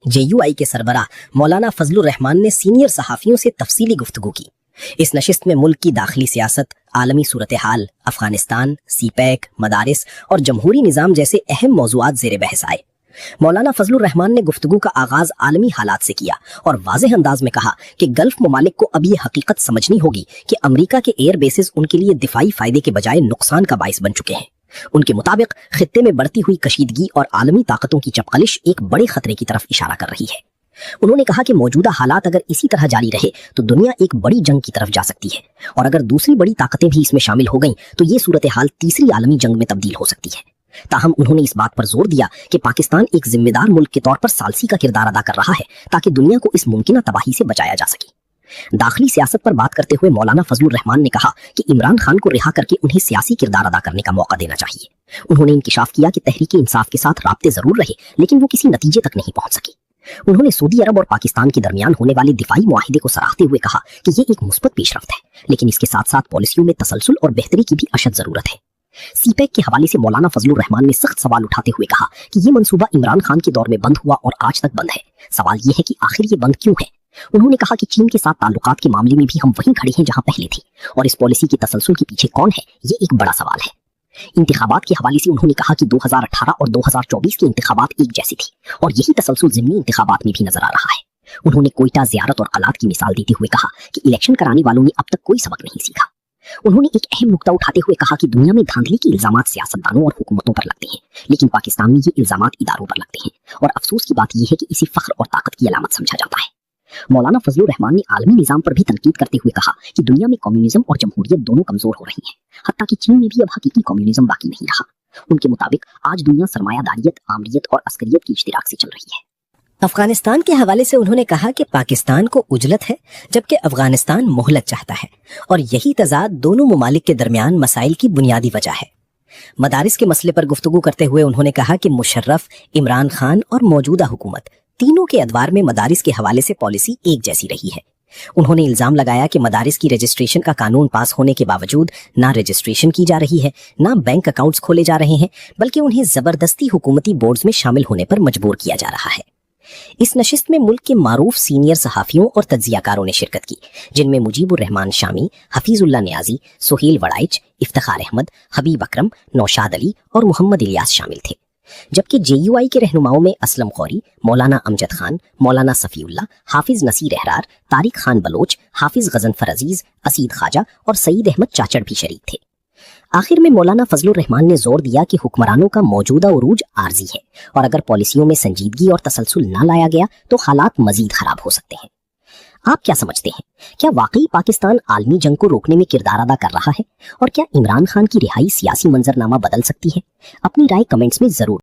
JUI के सरबराह मौलाना फजलुर रहमान ने senior सहाफ़ियों से तफसीली गुफ्तगू की। इस नशिस्त में मुल्क की दाखिली सियासत, आलमी सूरत हाल, अफगानिस्तान, CPEC, मदारिस और जमहूरी निज़ाम जैसे अहम मौज़ूआत ज़ेर बहस आए। मौलाना फजलुर रहमान ने गुफ्तगू का आगाज़ आलमी हालात से किया और वाज़ेह अंदाज में कहा कि गल्फ ममालिक को अब ये हकीकत समझनी होगी कि अमरीका के एयर बेसेस उनके लिए दिफाई फ़ायदे के बजाय नुकसान का बाइस बन चुके हैं। उनके मुताबिक खित्ते में बढ़ती हुई कशीदगी और आलमी ताकतों की चपकलिश एक बड़े खतरे की तरफ इशारा कर रही है। उन्होंने कहा कि मौजूदा हालात अगर इसी तरह जारी रहे तो दुनिया एक बड़ी जंग की तरफ जा सकती है और अगर दूसरी बड़ी ताकतें भी इसमें शामिल हो गईं तो ये सूरत हाल तीसरी आलमी जंग में तब्दील हो सकती है। ताहम उन्होंने इस बात पर जोर दिया कि पाकिस्तान एक जिम्मेदार मुल्क के तौर पर सालसी का किरदार अदा कर रहा है ताकि दुनिया को इस मुमकिन तबाही से बचाया जा सके। दाखिली सियासत पर बात करते हुए मौलाना फजलुर रहमान ने कहा कि इमरान खान को रिहा करके उन्हें सियासी किरदार अदा करने का मौका देना चाहिए। उन्होंने इंकिशाफ किया कि तहरीक इंसाफ के साथ राब्ते जरूर रहे लेकिन वो किसी नतीजे तक नहीं पहुंच सकी। उन्होंने सऊदी अरब और पाकिस्तान के दरमियान होने वाले दिफाई मुआहिदे को सराहते हुए कहा कि ये एक मुस्बत पेशरफ्त है लेकिन इसके साथ साथ पॉलिसियों में तसलसल और बेहतरी की भी अशद जरूरत है। CPEC के हवाले से मौलाना फजलुर रहमान ने सख्त सवाल उठाते हुए कहा कि ये मंसूबा इमरान खान के दौर में बंद हुआ और आज तक बंद है। सवाल ये है कि आखिर ये बंद क्यों है। उन्होंने कहा कि चीन के साथ ताल्लुकात के मामले में भी हम वहीं खड़े हैं जहां पहले थे और इस पॉलिसी की तसलसल के पीछे कौन है, ये एक बड़ा सवाल है। इंतखाबात के हवाले से उन्होंने कहा कि 2018 और 2024 के इंतखाबात एक जैसी थी और यही तसलसल ज़िमनी इंतखाबात में भी नजर आ रहा है। उन्होंने कोयटा ज़ियारत और कलात की मिसाल देते हुए कहा कि इलेक्शन कराने वालों ने अब तक कोई सबक नहीं सीखा। उन्होंने एक अहम नुक्ता उठाते हुए कहा कि दुनिया में धांधली के इल्जामात सियासतदानों और हुकूमतों पर लगते हैं लेकिन पाकिस्तान में ये इल्जामात इदारों पर लगते हैं और अफसोस की बात यह है कि इसे फख्र और ताकत की अलामत समझा जाता है। मौलाना फजलुर रहमान ने आलमी निज़ाम पर भी तनकीद करते हुए कहा कि दुनिया में कम्युनिज्म और जमहूरियत दोनों कमजोर हो रही हैं, हत्ता कि चीन में भी अब हकीकी कम्युनिज्म बाकी नहीं रहा। उनके मुताबिक आज दुनिया सरमायादारियत, आमरीत और अस्करियत की इश्तिराक से चल रही है। अफगानिस्तान के हवाले से उन्होंने कहा कि पाकिस्तान को उजलत है जबकि अफगानिस्तान मोहलत चाहता है और यही तजाद दोनों ममालिक के दरमियान मसाइल की बुनियादी वजह है। मदारिस के मसले पर गुफ्तगू करते हुए उन्होंने कहा कि मुशर्रफ, इमरान खान और मौजूदा हुकूमत तीनों के अदवार में मदारिस के हवाले से पॉलिसी एक जैसी रही है। उन्होंने इल्जाम लगाया कि मदारिस की रजिस्ट्रेशन का कानून पास होने के बावजूद ना रजिस्ट्रेशन की जा रही है, ना बैंक अकाउंट्स खोले जा रहे हैं, बल्कि उन्हें जबरदस्ती हुकूमती बोर्ड्स में शामिल होने पर मजबूर किया जा रहा है। इस नशिस्त में मुल्क के मारूफ सीनियर सहाफियों और तज्जियाकारों ने शिरकत की, जिनमें मुजीबुर रहमान शामी, हफीजुल्लाह नियाजी, सुहेल वड़ाइच, इफ्तिखार अहमद, हबीब अकरम, नौशाद अली और मोहम्मद इलियास शामिल थे। जबकि JUI के रहनुमाओं में असलम खौरी, मौलाना अमजद खान, मौलाना सफीउल्लाह, हाफिज नसीर अहरार, तारिक खान बलोच, हाफिज गजनफर अजीज, असीद खाजा और सईद अहमद चाचड़ भी शरीक थे। आखिर में मौलाना फजलुर रहमान ने जोर दिया कि हुक्मरानों का मौजूदा उरूज आर्जी है और अगर पॉलिसियों में संजीदगी और तसलसल न लाया गया तो हालात मजीद खराब हो सकते हैं। आप क्या समझते हैं, क्या वाकई पाकिस्तान आलमी जंग को रोकने में किरदार अदा कर रहा है और क्या इमरान खान की रिहाई सियासी मंजरनामा बदल सकती है? अपनी राय कमेंट्स में जरूर